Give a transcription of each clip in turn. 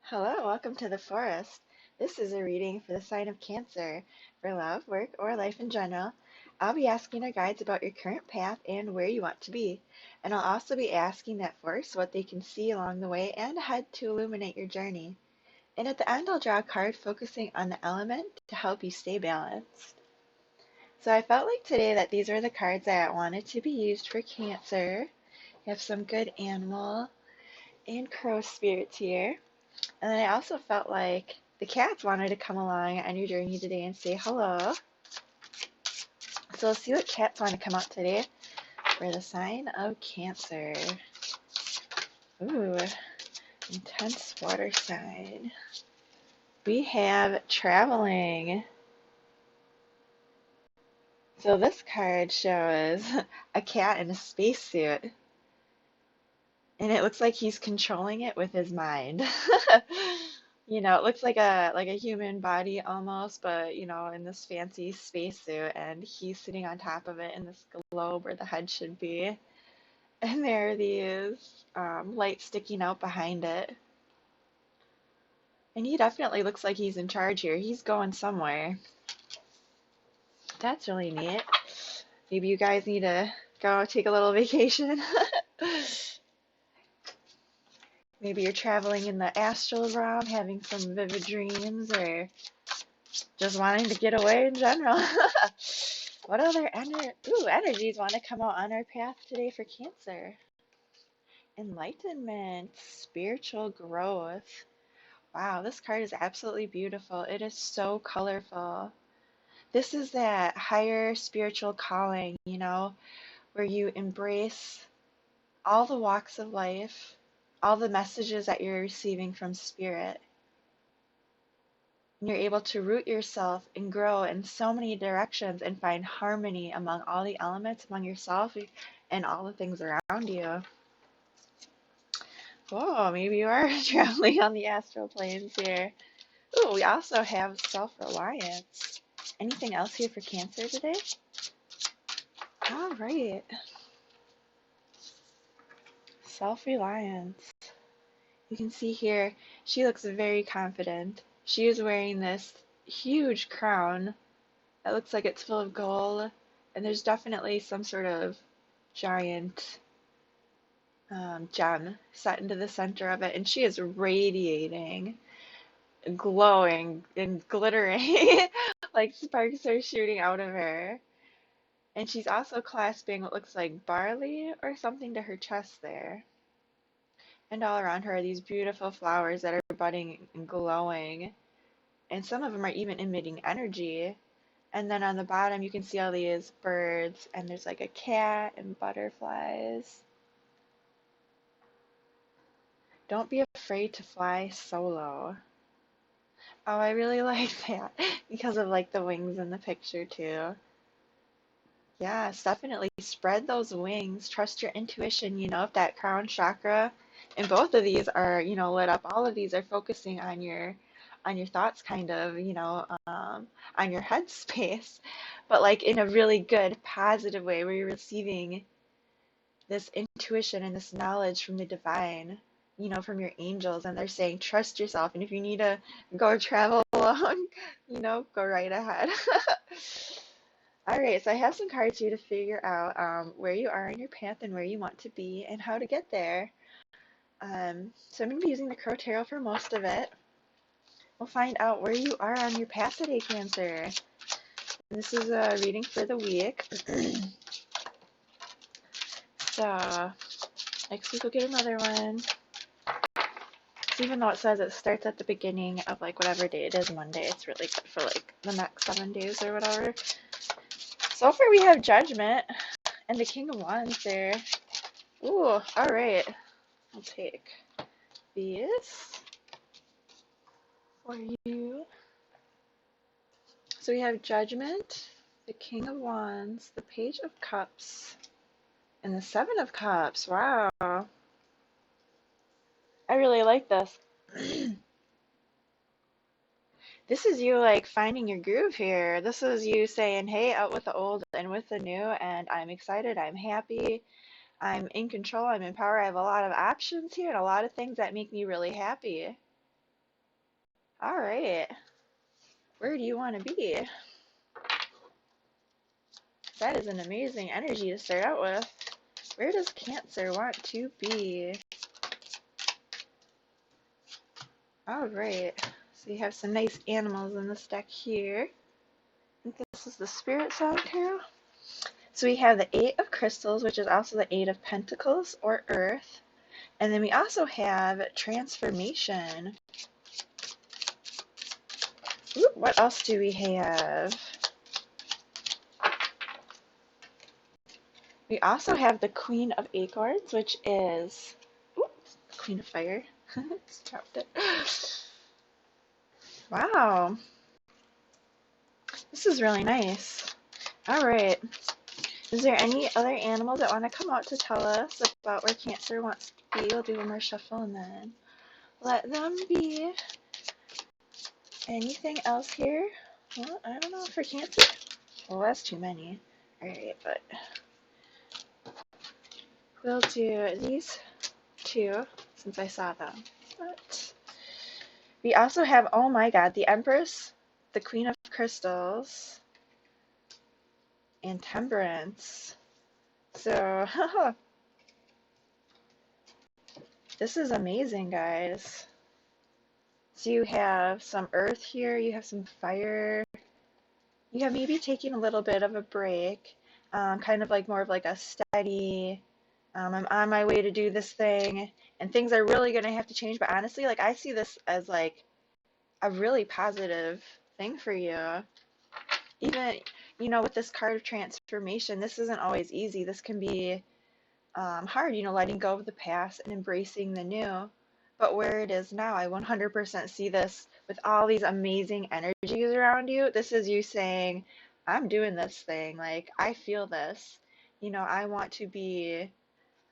Hello, welcome to the forest. This is a reading for the sign of Cancer, for love, work, or life in general. I'll be asking our guides about your current path and where you want to be. And I'll also be asking that forest what they can see along the way and ahead to illuminate your journey. And at the end, I'll draw a card focusing on the element to help you stay balanced. So I felt like today that these were the cards that wanted to be used for Cancer. You have some good animal and crow spirits here. And then I also felt like the cats wanted to come along on your journey today and say hello. So let's see what cats want to come out today for the sign of Cancer. Ooh, intense water sign. We have traveling. So this card shows a cat in a spacesuit. And it looks like he's controlling it with his mind. It looks like a human body almost, but in this fancy spacesuit, and he's sitting on top of it in this globe where the head should be. And there are these lights sticking out behind it. And he definitely looks like he's in charge here. He's going somewhere. That's really neat. Maybe you guys need to go take a little vacation. Maybe you're traveling in the astral realm, having some vivid dreams, or just wanting to get away in general. What other energies want to come out on our path today for Cancer? Enlightenment, spiritual growth. Wow, this card is absolutely beautiful. It is so colorful. This is that higher spiritual calling, where you embrace all the walks of life, all the messages that you're receiving from spirit. And you're able to root yourself and grow in so many directions and find harmony among all the elements, among yourself and all the things around you. Oh, maybe you are traveling on the astral planes here. Ooh, we also have self-reliance. Anything else here for Cancer today? All right. Self-reliance. You can see here, she looks very confident. She is wearing this huge crown. It looks like it's full of gold, and there's definitely some sort of giant gem set into the center of it, and she is radiating, glowing, and glittering, like sparks are shooting out of her. And she's also clasping what looks like barley or something to her chest there. And all around her are these beautiful flowers that are budding and glowing, and some of them are even emitting energy. And then on the bottom, you can see all these birds, and there's like a cat and butterflies. Don't be afraid to fly solo. Oh, I really like that because of like the wings in the picture too. Yes, definitely spread those wings. Trust your intuition. If that crown chakra and both of these are, lit up, all of these are focusing on your thoughts kind of, on your head space, but like in a really good, positive way where you're receiving this intuition and this knowledge from the divine, from your angels, and they're saying, trust yourself. And if you need to go travel along, go right ahead. All right, so I have some cards here to figure out where you are in your path and where you want to be and how to get there. So I'm going to be using the Crow Tarot for most of it. We'll find out where you are on your path today, Cancer. This is a reading for the week. So next week we'll get another one. So even though it says it starts at the beginning of like whatever day it is, Monday, it's really good for like the next 7 days or whatever. So far we have Judgment and the King of Wands there. Ooh, all right. I'll take these for you. So we have Judgment, the King of Wands, the Page of Cups, and the Seven of Cups. Wow. I really like this. This is you like finding your groove here. This is you saying, hey, out with the old and with the new, and I'm excited, I'm happy, I'm in control, I'm in power. I have a lot of options here and a lot of things that make me really happy. All right. Where do you want to be? That is an amazing energy to start out with. Where does Cancer want to be? All right. So you have some nice animals in this deck here. I think this is the Spirit Sound Tarot. So we have the Eight of Crystals, which is also the Eight of Pentacles, or Earth. And then we also have Transformation. Ooh, what else do we have? We also have the Queen of Acorns, which is Queen of Fire. Just dropped it. Wow, this is really nice. All right. Is there any other animals that want to come out to tell us about where Cancer wants to be? We'll do one more shuffle and then let them be. Anything else here? Well, I don't know for Cancer. Well, that's too many. All right, but we'll do these two since I saw them. But we also have, oh my god, the Empress, the Queen of Crystals, and Temperance. So, this is amazing, guys. So you have some earth here, you have some fire, you have maybe taking a little bit of a break, kind of like more of like a steady, I'm on my way to do this thing, and things are really going to have to change. But honestly, like I see this as like a really positive thing for you. Even, with this card of transformation, this isn't always easy. This can be hard, letting go of the past and embracing the new. But where it is now, I 100% see this with all these amazing energies around you. This is you saying, I'm doing this thing. Like, I feel this. I want to be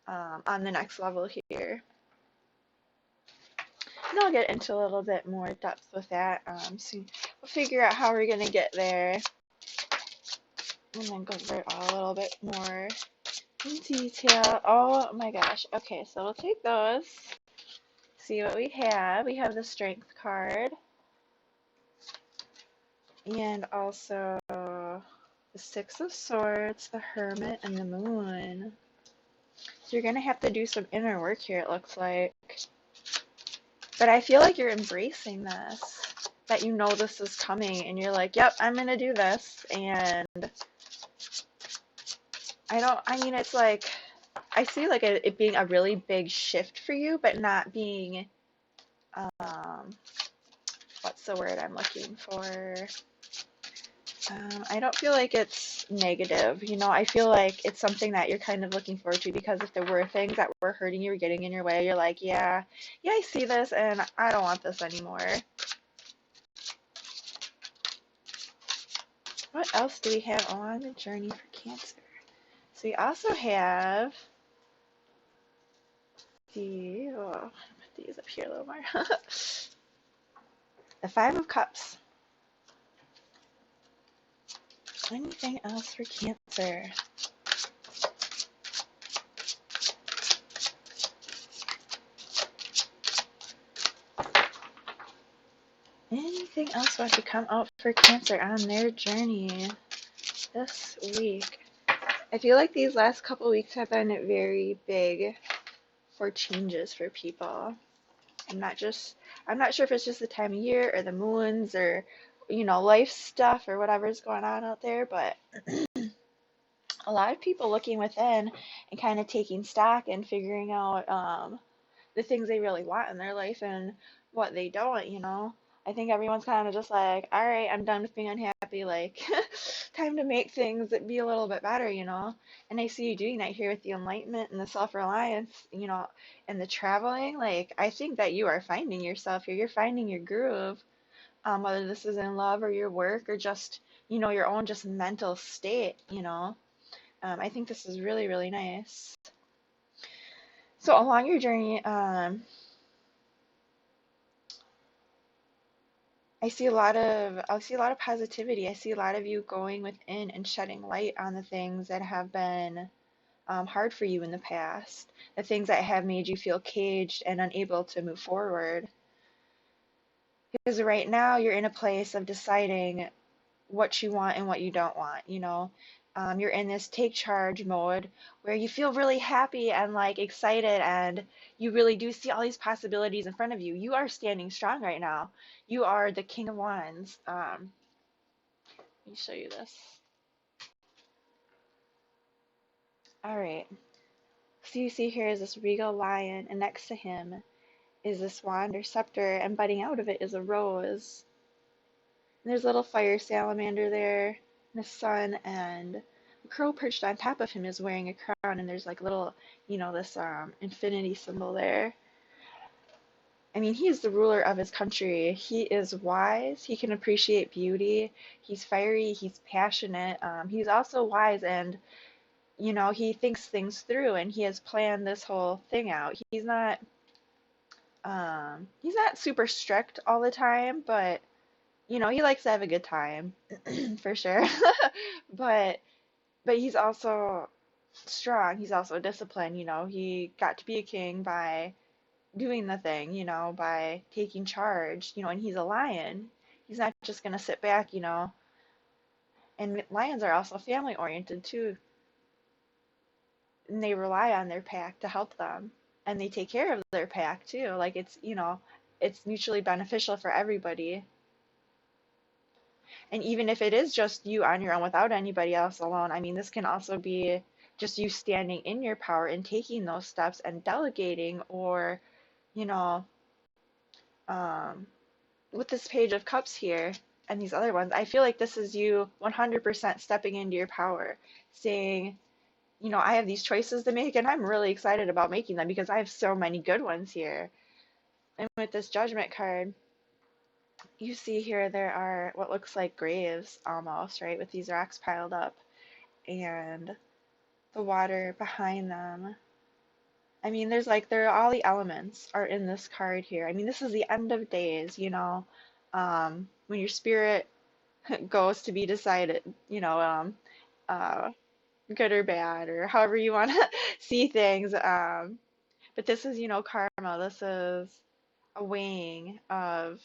on the next level here. And I'll get into a little bit more depth with that. So we'll figure out how we're going to get there. And then go over it all a little bit more in detail. Oh my gosh. Okay, so we'll take those. See what we have. We have the Strength card. And also the Six of Swords, the Hermit, and the Moon. So you're going to have to do some inner work here, it looks like. But I feel like you're embracing this. That you know this is coming, and you're like, yep, I'm going to do this. And it's like, I see like it being a really big shift for you, but not being, what's the word I'm looking for? I don't feel like it's negative. I feel like it's something that you're kind of looking forward to, because if there were things that were hurting you or getting in your way, you're like, yeah, I see this and I don't want this anymore. What else do we have on the journey for Cancer? So we also have I'll put these up here a little more. The Five of Cups. Anything else for Cancer? Anything else want to come out for Cancer on their journey this week? I feel like these last couple weeks have been very big for changes for people. I'm not sure if it's just the time of year or the moons or life stuff or whatever's going on out there, but a lot of people looking within and kind of taking stock and figuring out the things they really want in their life and what they don't. I think everyone's kind of just like, all right, I'm done with being unhappy. Like, time to make things be a little bit better. And I see you doing that here with the enlightenment and the self-reliance, and the traveling. Like, I think that you are finding yourself here. You're finding your groove, whether this is in love or your work or just, your own just mental state. I think this is really, really nice. So along your journey, I see a lot of positivity. I see a lot of you going within and shedding light on the things that have been hard for you in the past, the things that have made you feel caged and unable to move forward. Because right now you're in a place of deciding what you want and what you don't want, you know. You're in this take charge mode where you feel really happy and like excited, and you really do see all these possibilities in front of you. You are standing strong right now. You are the King of Wands. Let me show you this. All right. So you see here is this regal lion, and next to him is this wand or scepter, and budding out of it is a rose. And there's a little fire salamander there, and the sun, and a crow perched on top of him is wearing a crown, and there's like little, this infinity symbol there. I mean, he is the ruler of his country. He is wise. He can appreciate beauty. He's fiery. He's passionate. He's also wise, and he thinks things through, and he has planned this whole thing out. He's not super strict all the time, but he likes to have a good time for sure. But he's also strong. He's also disciplined. He got to be a king by doing the thing, by taking charge, and he's a lion. He's not just gonna sit back. And lions are also family oriented too, and they rely on their pack to help them, and they take care of their pack too. Like it's mutually beneficial for everybody. And even if it is just you on your own without anybody else alone, I mean, this can also be just you standing in your power and taking those steps and delegating, or, you know, um, with this Page of Cups here and these other ones, I feel like this is you 100% stepping into your power, saying, I have these choices to make, and I'm really excited about making them because I have so many good ones here. And with this Judgment card, you see here there are what looks like graves almost, right, with these rocks piled up and the water behind them. I mean, there are all the elements are in this card here. I mean, this is the end of days, when your spirit goes to be decided, uh, good or bad, or however you want to see things. But this is, karma. This is a weighing of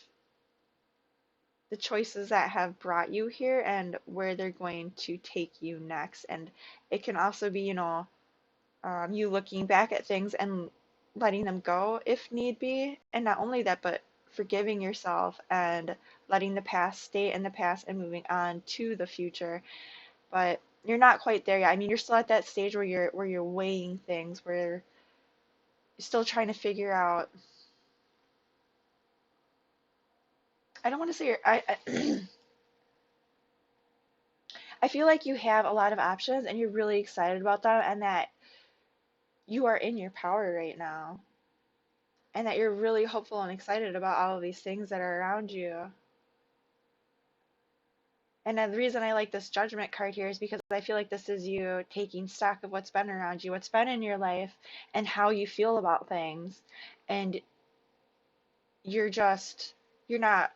the choices that have brought you here and where they're going to take you next. And it can also be, you looking back at things and letting them go if need be. And not only that, but forgiving yourself and letting the past stay in the past and moving on to the future. But you're not quite there yet. I mean, you're still at that stage where you're weighing things, where you're still trying to figure out. I don't want to say I feel like you have a lot of options and you're really excited about them, and that you are in your power right now, and that you're really hopeful and excited about all of these things that are around you. And then the reason I like this Judgment card here is because I feel like this is you taking stock of what's been around you, what's been in your life, and how you feel about things. And you're not,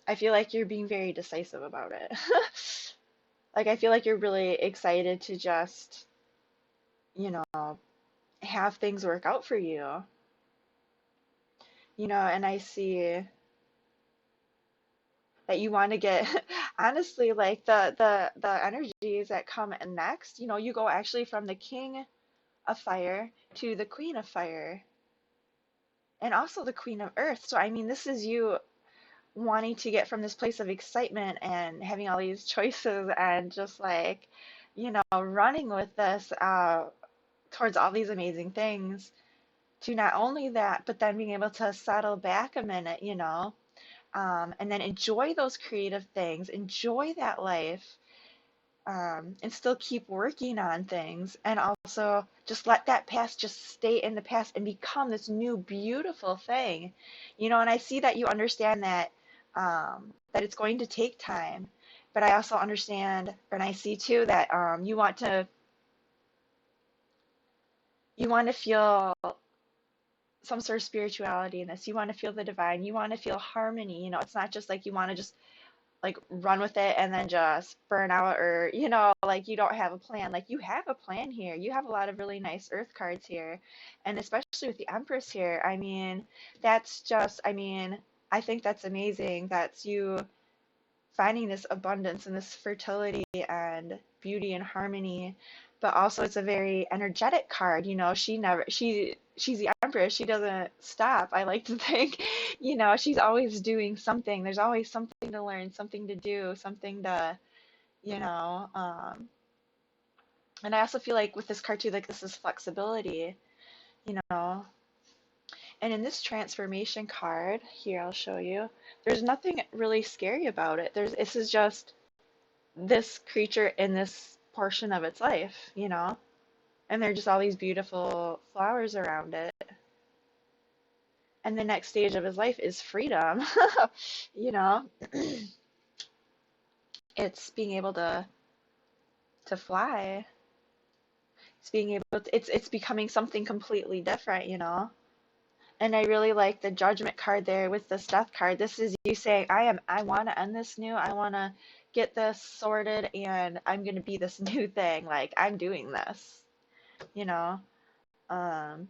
I feel like you're being very decisive about it. Like, I feel like you're really excited to just, have things work out for you, and I see that you want to get honestly, like the energies that come next, you go actually from the King of Fire to the Queen of Fire, and also the Queen of Earth. So I mean, this is you wanting to get from this place of excitement and having all these choices, and just like, running with this towards all these amazing things, to not only that, but then being able to settle back a minute, and then enjoy those creative things, enjoy that life, and still keep working on things, and also just let that past just stay in the past and become this new beautiful thing, and I see that you understand that it's going to take time, but I also understand, and I see too that you want to feel some sort of spirituality in this. You want to feel the divine. You want to feel harmony. It's not just like you want to just like run with it and then just burn out, or like you don't have a plan. Like you have a plan here. You have a lot of really nice earth cards here, and especially with the Empress here. I mean, that's just, I mean, I think that's amazing. That's you finding this abundance and this fertility and beauty and harmony. But also it's a very energetic card. She never she's the Empress. She doesn't stop. I like to think, she's always doing something. There's always something to learn, something to do, something to, you know, um, and I also feel like with this card too, like this is flexibility, you know. And in this transformation card, here I'll show you, there's nothing really scary about it. This is just this creature in this portion of its life, and there are just all these beautiful flowers around it. And the next stage of his life is freedom. you know, it's being able to fly. It's being able to, it's becoming something completely different. And I really like the judgment card there with the death card. This is you saying, I want to end this new. I want to get this sorted and I'm going to be this new thing. Like I'm doing this, you know. Um,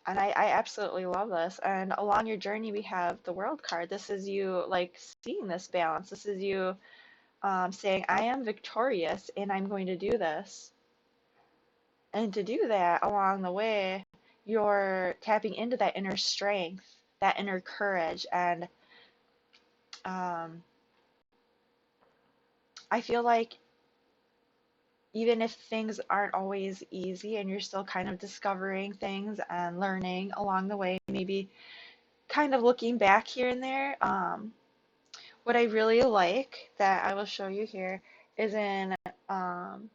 and I absolutely love this. And along your journey, we have the World card. This is you like seeing this balance. This is you saying, I am victorious and I'm going to do this. And to do that along the way, you're tapping into that inner strength, that inner courage. And um, I feel like even if things aren't always easy and you're still kind of discovering things and learning along the way, maybe kind of looking back here and there, what I really like that I will show you here is in um,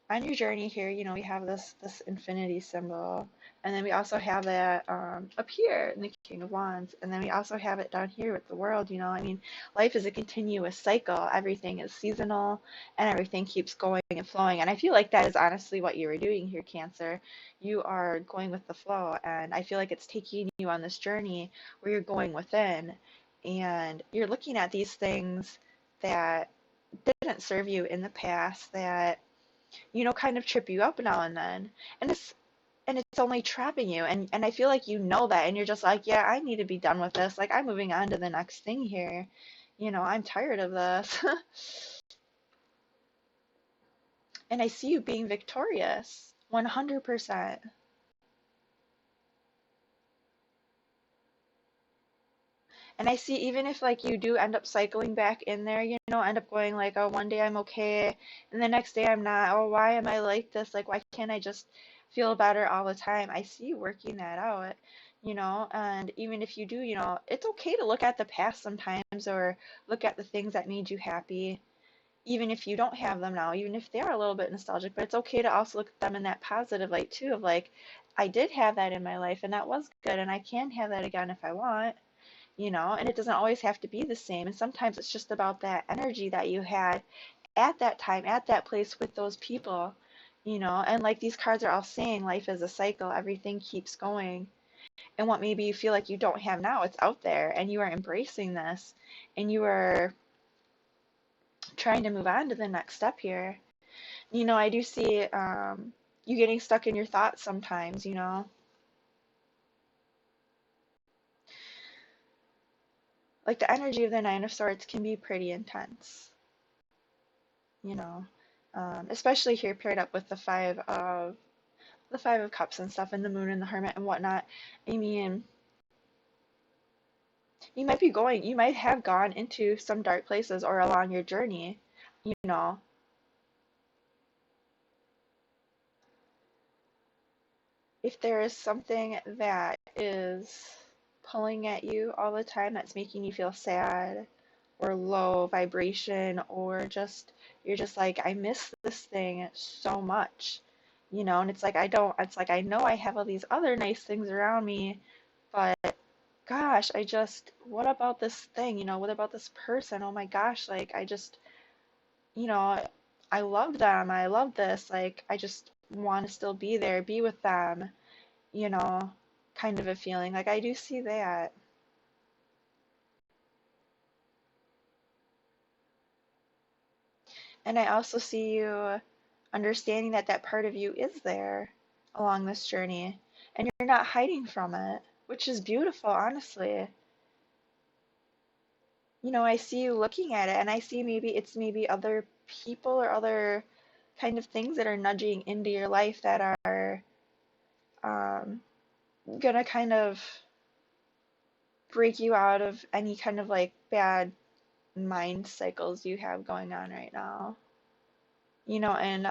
on your journey here, we have this infinity symbol, and then we also have that up here in the King of Wands, and then we also have it down here with the World. I mean, life is a continuous cycle. Everything is seasonal, and everything keeps going and flowing. And I feel like that is honestly what you were doing here, Cancer. You are going with the flow, and I feel like it's taking you on this journey where you're going within, and you're looking at these things that didn't serve you in the past, that kind of trip you up now and then. And it's only trapping you. And I feel like you know that and you're just like, yeah, I need to be done with this. Like I'm moving on to the next thing here. I'm tired of this. And I see you being victorious. 100%. And I see even if like you do end up cycling back in there, end up going like, oh, one day I'm okay, and the next day I'm not. Oh, why am I like this? Like, why can't I just feel better all the time? I see you working that out, and even if you do, it's okay to look at the past sometimes or look at the things that made you happy, even if you don't have them now, even if they are a little bit nostalgic, but it's okay to also look at them in that positive light too, of like, I did have that in my life and that was good, and I can have that again if I want, and it doesn't always have to be the same. And sometimes it's just about that energy that you had at that time, at that place with those people, and like these cards are all saying, life is a cycle, everything keeps going. And what maybe you feel like you don't have now, it's out there, and you are embracing this, and you are trying to move on to the next step here. I do see you getting stuck in your thoughts sometimes, like the energy of the Nine of Swords can be pretty intense, you know, especially here paired up with the Five of Cups and stuff, and the Moon and the Hermit and whatnot. I mean, you might have gone into some dark places or along your journey, you know. If there is something that is pulling at you all the time that's making you feel sad or low vibration, or just you're just like, I miss this thing so much, and it's like it's like I know I have all these other nice things around me, but gosh, what about this thing, what about this person? Oh my gosh, like I just, you know, I love them, I love this, like I just want to still be there, be with them, you know, kind of a feeling. Like I do see that. And I also see you understanding that that part of you is there along this journey, and you're not hiding from it, which is beautiful, honestly. I see you looking at it, and I see maybe other people or other kind of things that are nudging into your life that are um, gonna kind of break you out of any kind of like bad mind cycles you have going on right now. And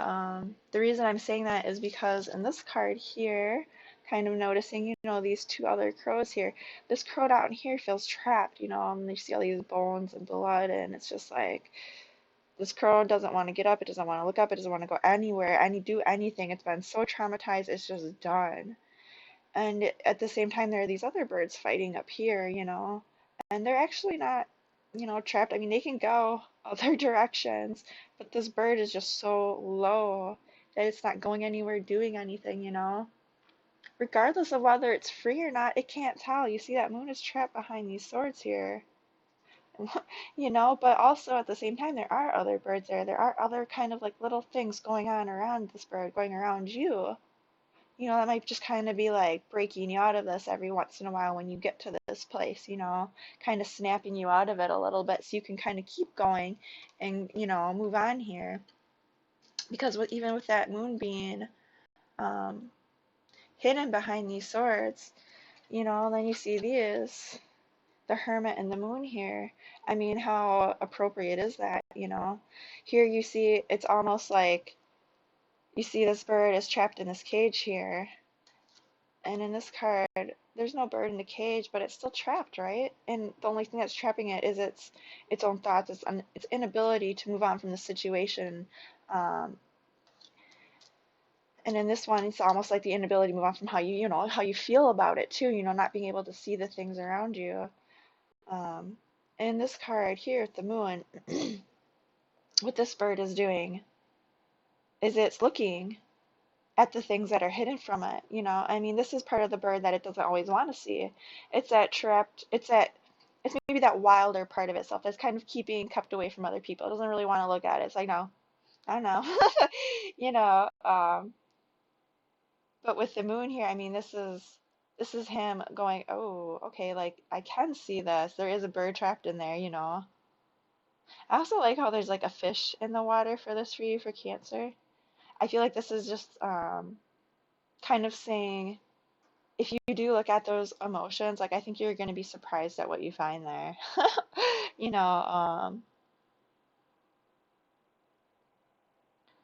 the reason I'm saying that is because in this card here, kind of noticing, these two other crows here, this crow down here feels trapped, and you see all these bones and blood, and it's just like, this crow doesn't want to get up, it doesn't want to look up, it doesn't want to go anywhere, do anything. It's been so traumatized, it's just done. And at the same time, there are these other birds fighting up here, and they're actually not, trapped. I mean, they can go other directions, but this bird is just so low that it's not going anywhere, doing anything. Regardless of whether it's free or not, it can't tell. You see that moon is trapped behind these swords here. But also at the same time, there are other birds there. There are other kind of like little things going on around this bird, going around you. That might just kind of be like breaking you out of this every once in a while when you get to this place, kind of snapping you out of it a little bit so you can kind of keep going and, move on here. Because even with that moon being um, hidden behind these swords, then you see the hermit and the moon here. I mean, how appropriate is that? Here you see it's almost like you see this bird is trapped in this cage here. And in this card, there's no bird in the cage, but it's still trapped, right? And the only thing that's trapping it is its own thoughts, its inability to move on from the situation. Um, and in this one, it's almost like the inability to move on from how you feel about it too. Not being able to see the things around you. Um, and this card here at the moon, what this bird is doing is it's looking at the things that are hidden from it. I mean, this is part of the bird that it doesn't always want to see. It's maybe that wilder part of itself that's kind of kept away from other people. It doesn't really want to look at it. It's like, no, I don't know. you know but with the moon here, I mean, this is him going, oh, okay, like I can see this, there is a bird trapped in there. I also like how there's like a fish in the water for this, for you, for Cancer. I feel like this is just kind of saying, if you do look at those emotions, like I think you're going to be surprised at what you find there. you know, um,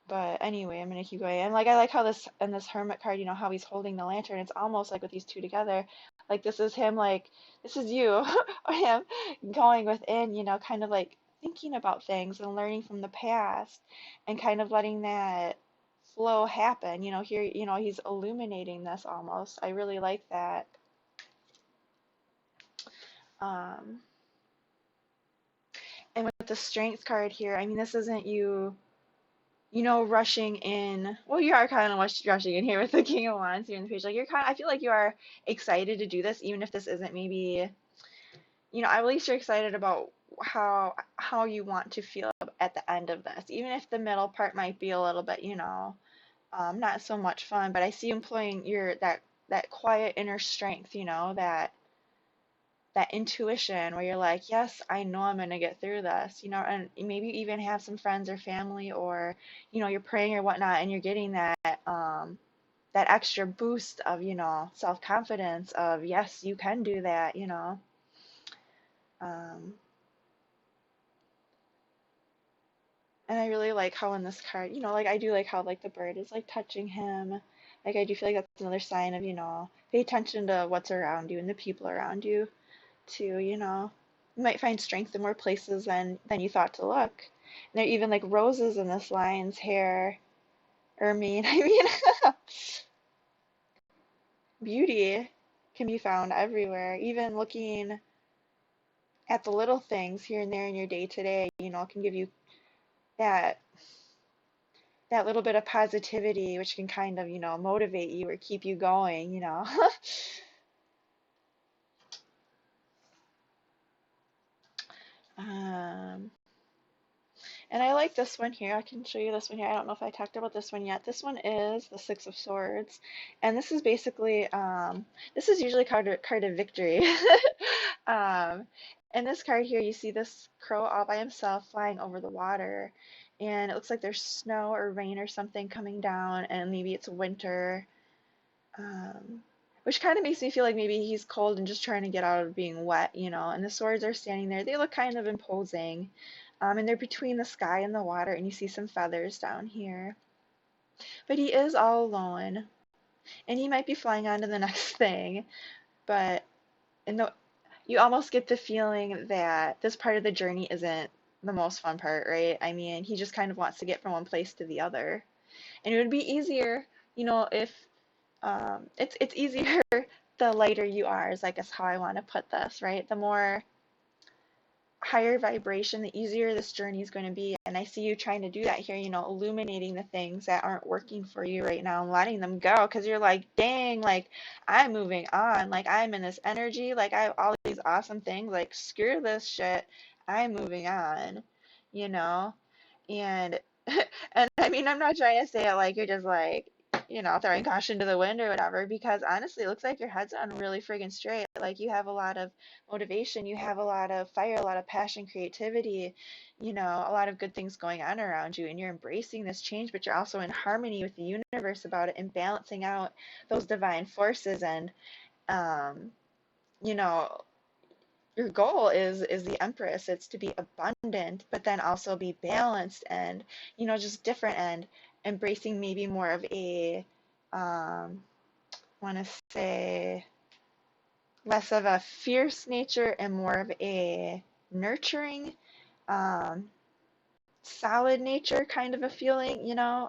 but anyway, I'm going to keep going. And like I like how this in this hermit card, how he's holding the lantern. It's almost like with these two together, like this is him, like this is you or him going within, kind of like thinking about things and learning from the past and kind of letting that flow happen. Here, he's illuminating this almost. I really like that. Um, And with the strength card here, I mean, this isn't you, rushing in. Well, you are kind of rushing in here with the King of Wands here in the page. Like I feel like you are excited to do this, even if this isn't maybe, at least you're excited about how you want to feel at the end of this. Even if the middle part might be a little bit, not so much fun. But I see you employing that quiet inner strength, that intuition where you're like, yes, I know I'm going to get through this, and maybe you even have some friends or family or, you're praying or whatnot, and you're getting that extra boost of, self-confidence of, yes, you can do that. Um, and I really like how in this card, like I do like how like the bird is like touching him. Like I do feel like that's another sign of, pay attention to what's around you and the people around you too. You might find strength in more places than you thought to look. And there are even like roses in this lion's hair. I mean, beauty can be found everywhere. Even looking at the little things here and there in your day to day, can give you that that little bit of positivity, which can kind of, motivate you or keep you going. Um, And I like this one here. I can show you this one here. I don't know if I talked about this one yet. This one is the Six of Swords. And this is basically, this is usually card of victory. um, in this card here, you see this crow all by himself flying over the water. And it looks like there's snow or rain or something coming down, and maybe it's winter. Which kind of makes me feel like maybe he's cold and just trying to get out of being wet, you know. And the swords are standing there. They look kind of imposing. And they're between the sky and the water, and you see some feathers down here. But he is all alone, and he might be flying on to the next thing. But in the, you almost get the feeling that this part of the journey isn't the most fun part, right? I mean, he just kind of wants to get from one place to the other. And it would be easier, you know, if it's easier the lighter you are, is I guess how I want to put this, right? The more higher vibration, the easier this journey is going to be. And I see you trying to do that here, you know, illuminating the things that aren't working for you right now and letting them go, because you're like, dang, like I'm moving on, like I'm in this energy, like I have all these awesome things, like screw this shit, I'm moving on, you know? And and I mean, I'm not trying to say it like you're just like, you know, throwing caution to the wind or whatever, because honestly, it looks like your head's on really friggin' straight. Like you have a lot of motivation, you have a lot of fire, a lot of passion, creativity, you know, a lot of good things going on around you, and you're embracing this change, but you're also in harmony with the universe about it and balancing out those divine forces. And um, you know, your goal is the Empress. It's to be abundant, but then also be balanced and, you know, just different, and embracing maybe more of a want to say less of a fierce nature and more of a nurturing, um, solid nature kind of a feeling, you know.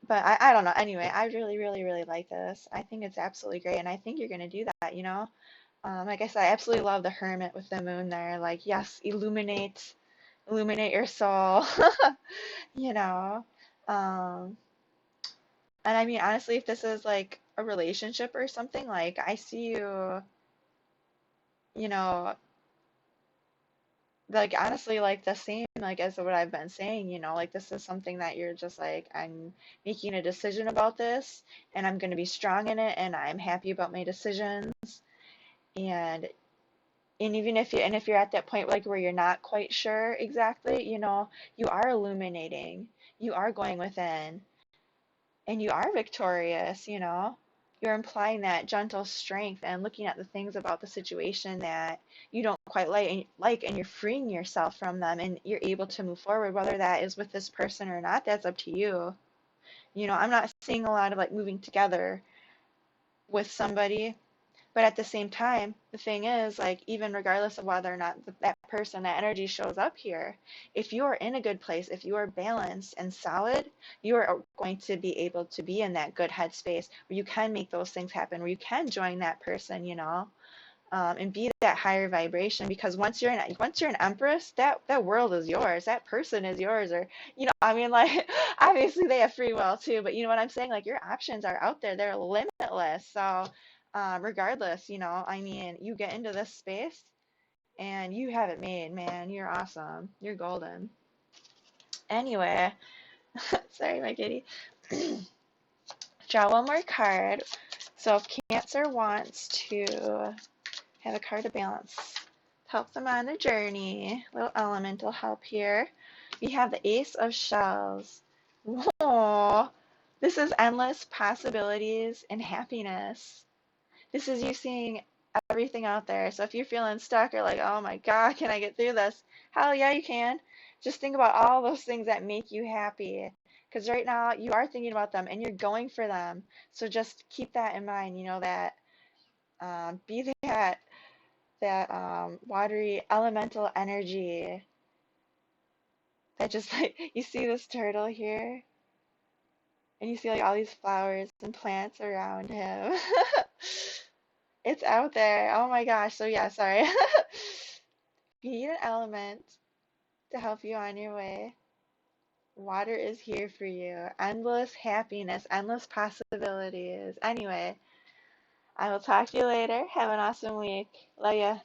But I don't know. Anyway, I really, really, really like this. I think it's absolutely great, and I think you're going to do that, you know. Like I said, I absolutely love the Hermit with the moon there. Like, yes, illuminate your soul, you know. Um, and I mean, honestly, if this is like a relationship or something, like I see you, you know, like honestly like the same like as what I've been saying, you know, like this is something that you're just like, I'm making a decision about this, and I'm going to be strong in it, and I'm happy about my decisions. and and even if you're at that point like where you're not quite sure exactly, you know, you are illuminating, you are going within, and you are victorious, you know. You're implying that gentle strength and looking at the things about the situation that you don't quite and you're freeing yourself from them, and you're able to move forward, whether that is with this person or not, that's up to you. You know, I'm not seeing a lot of like moving together with somebody. But at the same time, the thing is, like, even regardless of whether or not that person, that energy shows up here, if you are in a good place, if you are balanced and solid, you are going to be able to be in that good headspace where you can make those things happen, where you can join that person, you know, and be that higher vibration. Because once you're an empress, that world is yours, that person is yours, or you know, I mean, like, obviously they have free will too, but you know what I'm saying? Like your options are out there, they're limitless. So, regardless, you know, I mean, you get into this space and you have it made, man. You're awesome. You're golden. Anyway, sorry, my kitty. Draw one more card. So if Cancer wants to have a card of balance, help them on their journey. Little elemental help here. We have the Ace of Shells. Whoa, this is endless possibilities and happiness. This is you seeing everything out there. So if you're feeling stuck or like, oh my God, can I get through this? Hell yeah, you can. Just think about all those things that make you happy. Because right now you are thinking about them and you're going for them. So just keep that in mind, you know, that be that watery elemental energy that just like you see this turtle here and you see like all these flowers and plants around him. It's out there. Oh my gosh. So yeah, sorry. You need an element to help you on your way. Water is here for you. Endless happiness, endless possibilities. Anyway, I will talk to you later. Have an awesome week. Love ya.